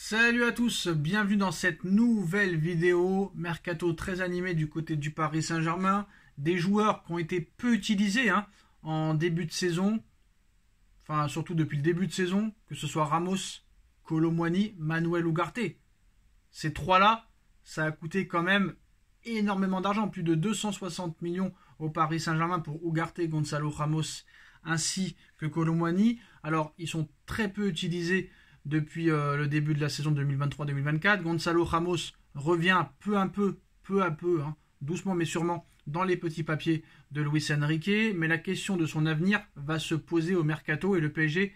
Salut à tous, bienvenue dans cette nouvelle vidéo mercato très animée du côté du Paris Saint-Germain. Des joueurs qui ont été peu utilisés en début de saison, enfin surtout depuis le début de saison, que ce soit Ramos, Kolo Muani, Manuel Ugarte. Ces trois-là, ça a coûté quand même énormément d'argent, plus de 260 millions au Paris Saint-Germain pour Ugarte, Gonzalo Ramos ainsi que Kolo Muani. Alors ils sont très peu utilisés depuis le début de la saison 2023-2024. Gonzalo Ramos revient peu à peu, doucement mais sûrement, dans les petits papiers de Luis Enrique. Mais la question de son avenir va se poser au mercato et le PSG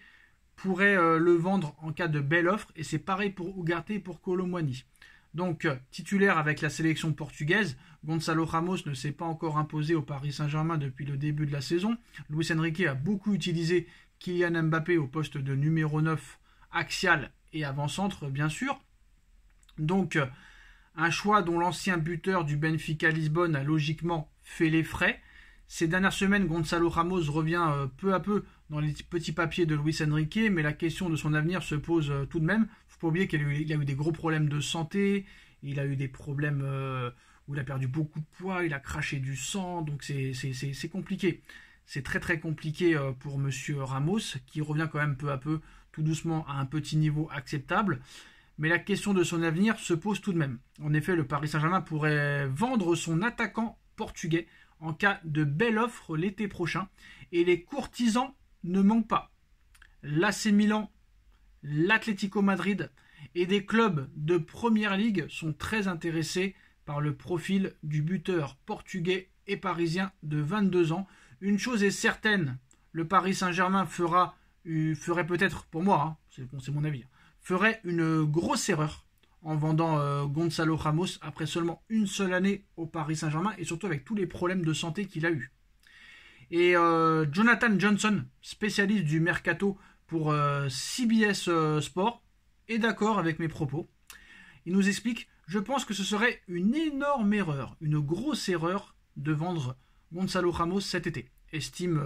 pourrait le vendre en cas de belle offre. Et c'est pareil pour Ugarte et pour Kolo Muani. Donc, titulaire avec la sélection portugaise, Gonzalo Ramos ne s'est pas encore imposé au Paris Saint-Germain depuis le début de la saison. Luis Enrique a beaucoup utilisé Kylian Mbappé au poste de numéro 9 axial et avant-centre, bien sûr. Donc, un choix dont l'ancien buteur du Benfica Lisbonne a logiquement fait les frais. Ces dernières semaines, Gonzalo Ramos revient peu à peu dans les petits papiers de Luis Enrique, mais la question de son avenir se pose tout de même. Il ne faut pas oublier qu'il a eu des gros problèmes de santé, il a eu des problèmes où il a perdu beaucoup de poids, il a craché du sang, donc c'est compliqué. C'est très très compliqué pour Monsieur Ramos, qui revient quand même peu à peu, tout doucement, à un petit niveau acceptable. Mais la question de son avenir se pose tout de même. En effet, le Paris Saint-Germain pourrait vendre son attaquant portugais en cas de belle offre l'été prochain. Et les courtisans ne manquent pas. L'AC Milan, l'Atlético Madrid et des clubs de Première Ligue sont très intéressés par le profil du buteur portugais et parisien de 22 ans. Une chose est certaine, le Paris Saint-Germain ferait peut-être, pour moi, c'est mon avis, ferait une grosse erreur en vendant Gonzalo Ramos après seulement une seule année au Paris Saint-Germain et surtout avec tous les problèmes de santé qu'il a eu. Et Jonathan Johnson, spécialiste du mercato pour CBS Sport, est d'accord avec mes propos. Il nous explique: je pense que ce serait une énorme erreur, une grosse erreur de vendre Gonzalo Ramos cet été, estime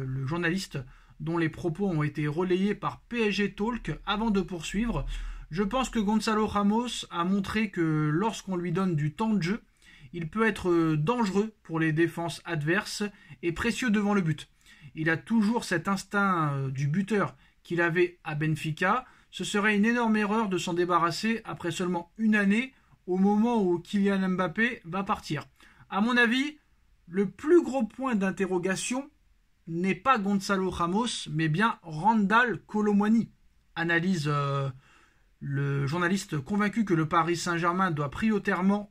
le journaliste dont les propos ont été relayés par PSG Talk. Avant de poursuivre, je pense que Gonzalo Ramos a montré que lorsqu'on lui donne du temps de jeu, il peut être dangereux pour les défenses adverses et précieux devant le but. Il a toujours cet instinct du buteur qu'il avait à Benfica. Ce serait une énorme erreur de s'en débarrasser après seulement une année, au moment où Kylian Mbappé va partir. À mon avis, le plus gros point d'interrogation n'est pas Gonzalo Ramos, mais bien Randal Kolo Muani. Analyse le journaliste convaincu que le Paris Saint-Germain doit prioritairement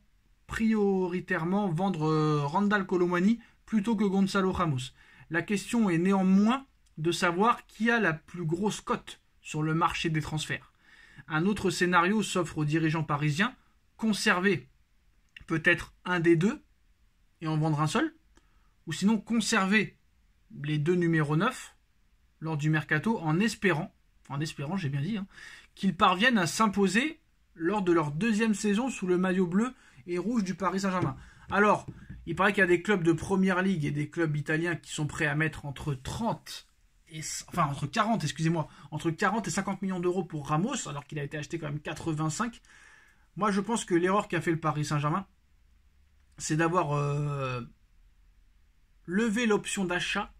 vendre Randal Kolo Muani plutôt que Gonzalo Ramos. La question est néanmoins de savoir qui a la plus grosse cote sur le marché des transferts. Un autre scénario s'offre aux dirigeants parisiens: conserver peut-être un des deux et en vendre un seul, ou sinon conserver les deux numéros 9 lors du mercato en espérant, j'ai bien dit, qu'ils parviennent à s'imposer lors de leur deuxième saison sous le maillot bleu et rouge du Paris Saint-Germain. Alors, il paraît qu'il y a des clubs de Première Ligue et des clubs italiens qui sont prêts à mettre entre 40 et 50 millions d'euros pour Ramos, alors qu'il a été acheté quand même 85. Moi, je pense que l'erreur qu'a fait le Paris Saint-Germain, c'est d'avoir levé l'option d'achat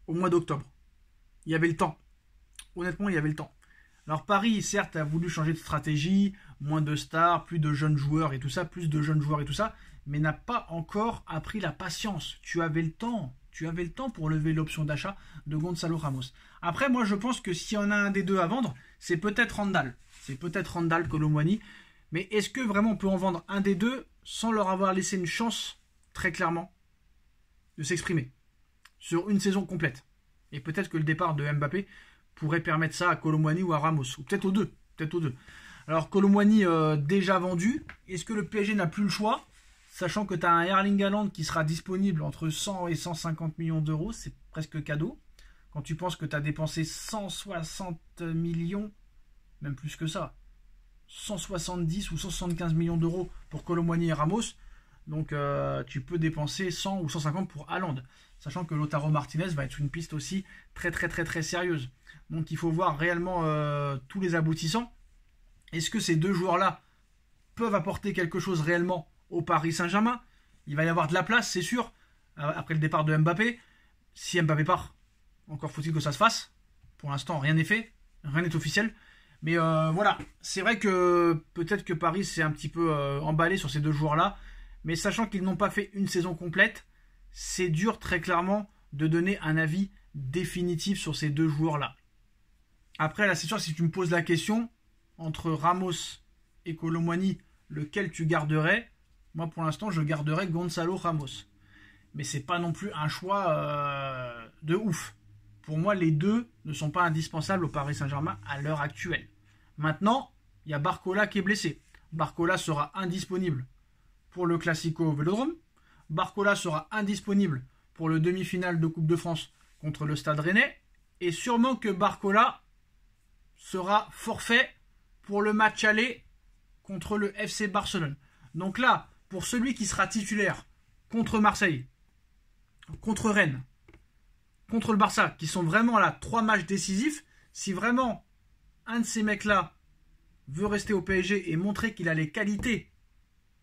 au mois d'octobre. Il y avait le temps. Honnêtement, il y avait le temps. Alors Paris, certes, a voulu changer de stratégie, moins de stars, plus de jeunes joueurs et tout ça, mais n'a pas encore appris la patience. Tu avais le temps pour lever l'option d'achat de Gonzalo Ramos. Après, moi, je pense que s'il y en a un des deux à vendre, c'est peut-être Randal. Kolo Muani. Mais est-ce que vraiment on peut en vendre un des deux sans leur avoir laissé une chance, très clairement, de s'exprimer sur une saison complète? Et peut-être que le départ de Mbappé pourrait permettre ça à Kolo Muani ou à Ramos, ou peut-être aux deux. Alors Kolo Muani déjà vendu, est-ce que le PSG n'a plus le choix, sachant que tu as un Erling Haaland qui sera disponible entre 100 et 150 millions d'euros, c'est presque cadeau. Quand tu penses que tu as dépensé 160 millions, même plus que ça, 170 ou 175 millions d'euros pour Kolo Muani et Ramos, donc tu peux dépenser 100 ou 150 pour Haaland, sachant que Lautaro Martinez va être une piste aussi très très très très sérieuse. Donc il faut voir réellement tous les aboutissants. Est-ce que ces deux joueurs-là peuvent apporter quelque chose réellement au Paris Saint-Germain? Il va y avoir de la place, c'est sûr, après le départ de Mbappé. Si Mbappé part, encore faut-il que ça se fasse. Pour l'instant, rien n'est fait, rien n'est officiel. Mais voilà, c'est vrai que peut-être que Paris s'est un petit peu emballé sur ces deux joueurs-là. Mais sachant qu'ils n'ont pas fait une saison complète, c'est dur très clairement de donner un avis définitif sur ces deux joueurs-là. Après, là, c'est sûr, si tu me poses la question, entre Ramos et Kolo Muani, lequel tu garderais? Moi, pour l'instant, je garderais Gonzalo Ramos. Mais c'est pas non plus un choix de ouf. Pour moi, les deux ne sont pas indispensables au Paris Saint-Germain à l'heure actuelle. Maintenant, il y a Barcola qui est blessé. Barcola sera indisponible pour le Classico au Vélodrome. Barcola sera indisponible pour le demi-finale de Coupe de France contre le Stade Rennais. Et sûrement que Barcola sera forfait pour le match aller contre le FC Barcelone. Donc là, pour celui qui sera titulaire contre Marseille, contre Rennes, contre le Barça, qui sont vraiment là 3 matchs décisifs, si vraiment un de ces mecs-là veut rester au PSG et montrer qu'il a les qualités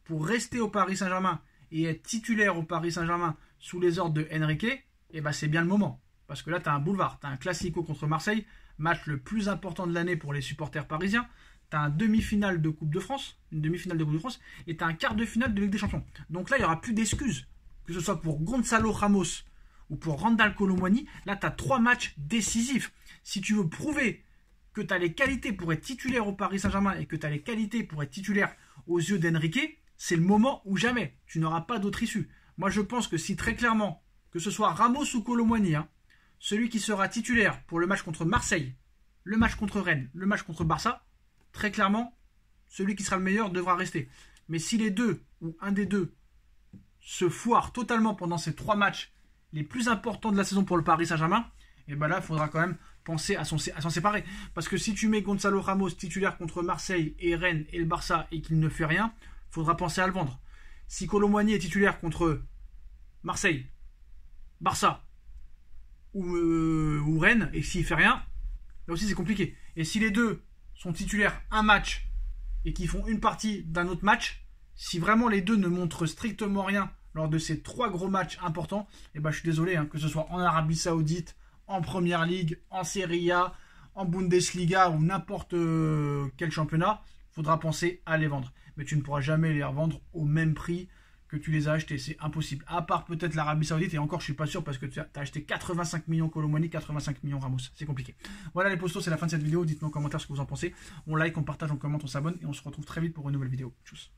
pour rester au Paris Saint-Germain et être titulaire au Paris Saint-Germain sous les ordres de Enrique, eh ben c'est bien le moment. Parce que là, tu as un boulevard, tu as un Classico contre Marseille, match le plus important de l'année pour les supporters parisiens. Tu as un demi-finale de Coupe de France, une demi-finale de Coupe de France, et tu as un quart de finale de Ligue des Champions. Donc là, il n'y aura plus d'excuses. Que ce soit pour Gonzalo Ramos ou pour Randal Kolo Muani, là, tu as 3 matchs décisifs. Si tu veux prouver que tu as les qualités pour être titulaire au Paris Saint-Germain et que tu as les qualités pour être titulaire aux yeux d'Enrique, c'est le moment ou jamais. Tu n'auras pas d'autre issue. Moi, je pense que si très clairement, que ce soit Ramos ou Kolo Muani, celui qui sera titulaire pour le match contre Marseille, le match contre Rennes, le match contre Barça, très clairement, celui qui sera le meilleur devra rester. Mais si les deux, ou un des deux, se foire totalement pendant ces 3 matchs les plus importants de la saison pour le Paris Saint-Germain, et ben là, il faudra quand même penser à s'en séparer. Parce que si tu mets Gonzalo Ramos titulaire contre Marseille et Rennes et le Barça et qu'il ne fait rien, il faudra penser à le vendre. Si Kolo Muani est titulaire contre Marseille, Barça ou Rennes et s'il fait rien, là aussi c'est compliqué. Et si les deux sont titulaires un match et qui font une partie d'un autre match, si vraiment les deux ne montrent strictement rien lors de ces 3 gros matchs importants, et ben je suis désolé, que ce soit en Arabie Saoudite, en Première Ligue, en Serie A, en Bundesliga ou n'importe quel championnat, il faudra penser à les vendre. Mais tu ne pourras jamais les revendre au même prix que tu les as achetés, c'est impossible. À part peut-être l'Arabie Saoudite, et encore je suis pas sûr parce que tu as acheté 85 millions Kolo Muani, 85 millions Ramos, c'est compliqué. Voilà les postos, c'est la fin de cette vidéo, dites-moi en commentaire ce que vous en pensez. On like, on partage, on commente, on s'abonne et on se retrouve très vite pour une nouvelle vidéo. Tchuss.